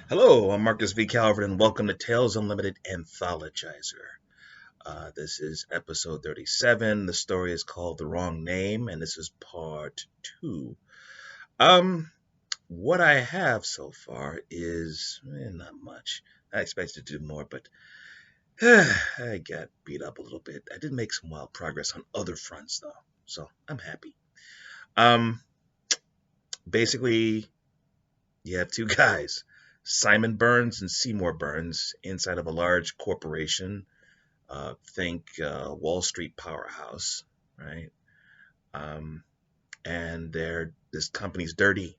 Hello, I'm Marcus V. Calvert, and welcome to Tales Unlimited Anthologizer. This is episode 37. The story is called The Wrong Name, and this is part 2. Um, what I have so far is not much. I expected to do more, but I got beat up a little bit. I did make some wild progress on other fronts, though, so I'm happy. Um, Basically, you have two guys, Simon Burns and Seymour Burns, inside of a large corporation. Think Wall Street powerhouse, right? Um, and this company's dirty.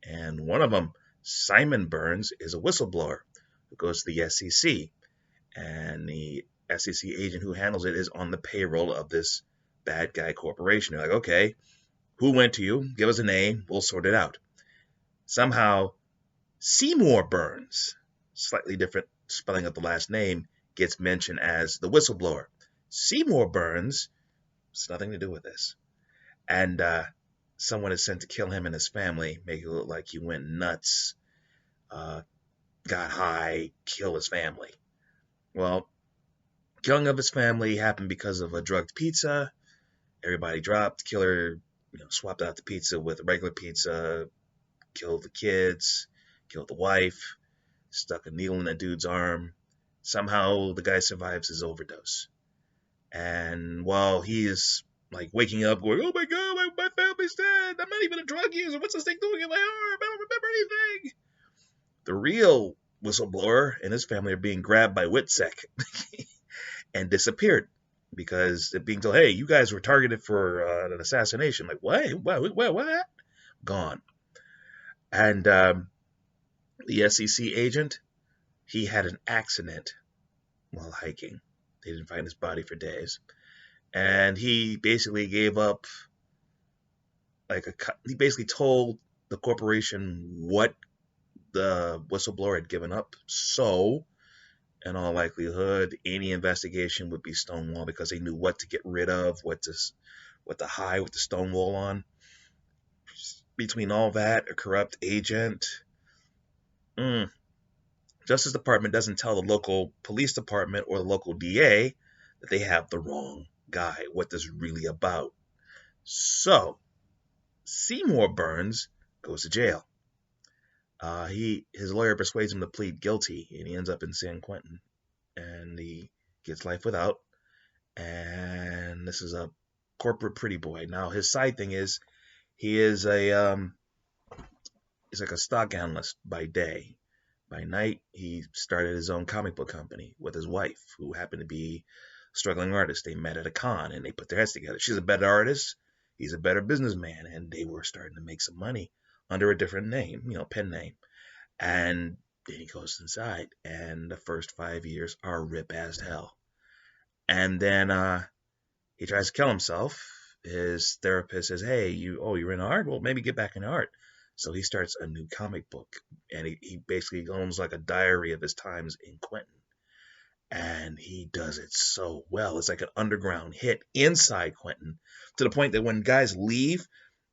And one of them, Simon Burns, is a whistleblower who goes to the SEC. And the SEC agent who handles it is on the payroll of this bad guy corporation. They're like, okay, who went to you? Give us a name. We'll sort it out. Somehow, Seymour Burns, slightly different spelling of the last name, gets mentioned as the whistleblower. Seymour Burns has nothing to do with this. And someone is sent to kill him and his family, make it look like he went nuts, uh, got high, kill his family. Well, killing of his family happened because of a drugged pizza. Everybody dropped. Killer, swapped out the pizza with a regular pizza, killed the kids, killed the wife, stuck a needle in a dude's arm. Somehow the guy survives his overdose. And while he is like waking up going, oh my God, my family's dead. I'm not even a drug user. What's this thing doing in my arm? I don't remember anything. The real whistleblower and his family are being grabbed by WITSEC and disappeared because they're being told, hey, you guys were targeted for an assassination. Like, what? What? Gone. And the SEC agent, he had an accident while hiking. They didn't find his body for days. And he basically gave up, he basically told the corporation what the whistleblower had given up. So, in all likelihood, any investigation would be stonewall because they knew what to get rid of, what to hide with the stonewall on. Between all that, a corrupt agent, Justice Department doesn't tell the local police department or the local DA that they have the wrong guy, what this is really about. So, Seymour Burns goes to jail. His lawyer persuades him to plead guilty, and he ends up in San Quentin, and he gets life without. And this is a corporate pretty boy. Now, his side thing is he is he's like a stock analyst by day. By night, he started his own comic book company with his wife, who happened to be a struggling artist. They met at a con, and they put their heads together. She's a better artist. He's a better businessman, and they were starting to make some money under a different name, pen name. And then he goes inside, and the first 5 years are rip as hell. And then he tries to kill himself. His therapist says, hey, you're in art? Well, maybe get back in art. So he starts a new comic book, and he basically owns like a diary of his times in Quentin. And he does it so well. It's like an underground hit inside Quentin, to the point that when guys leave,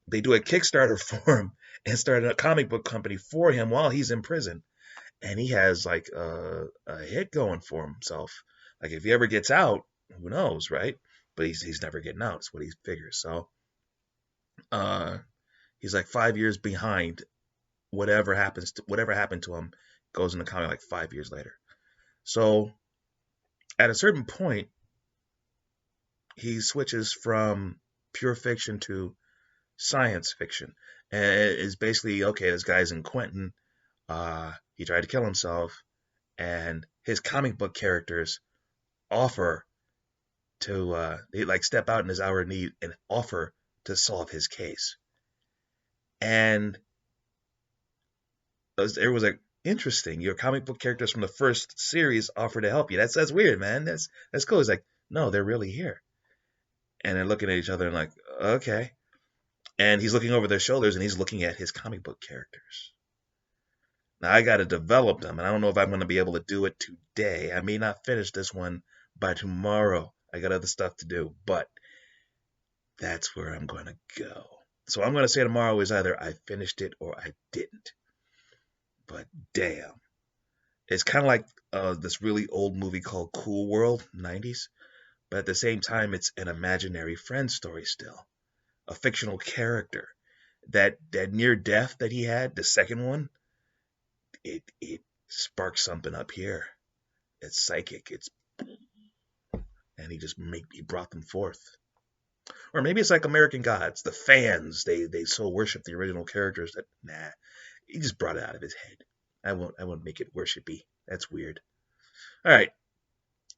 they do a Kickstarter for him and start a comic book company for him while he's in prison. And he has like a hit going for himself. Like if he ever gets out, who knows, right? But he's never getting out. It's what he figures. So he's like 5 years behind. Whatever happened to him goes in the comic like 5 years later. So at a certain point, he switches from pure fiction to science fiction, and it's basically, okay, this guy's in Quentin. He tried to kill himself, and his comic book characters offer to they like step out in his hour of need and offer to solve his case. And it was like, interesting, your comic book characters from the first series offer to help you. That's weird, man. That's cool. It's like, no, they're really here. And they're looking at each other and like, okay. And he's looking over their shoulders and he's looking at his comic book characters. Now I got to develop them, and I don't know if I'm going to be able to do it today. I may not finish this one by tomorrow. I got other stuff to do, but that's where I'm going to go. So I'm going to say tomorrow is either I finished it or I didn't. But damn, It's kind of like this really old movie called Cool World, 90s, but at the same time, it's an imaginary friend story still, a fictional character. That near death that he had, the second one, it sparked something up here. It's psychic. It's and he brought them forth. Or maybe it's like American Gods. The fans they so worship the original characters that he just brought it out of his head. I won't make it worshipy. That's weird. All right.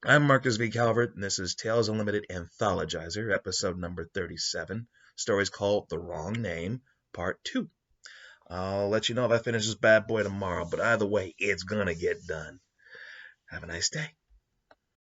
I'm Marcus V. Calvert, and this is Tales Unlimited Anthologizer, episode number 37. Story's called The Wrong Name, part 2. I'll let you know if I finish this bad boy tomorrow, but either way, it's gonna get done. Have a nice day.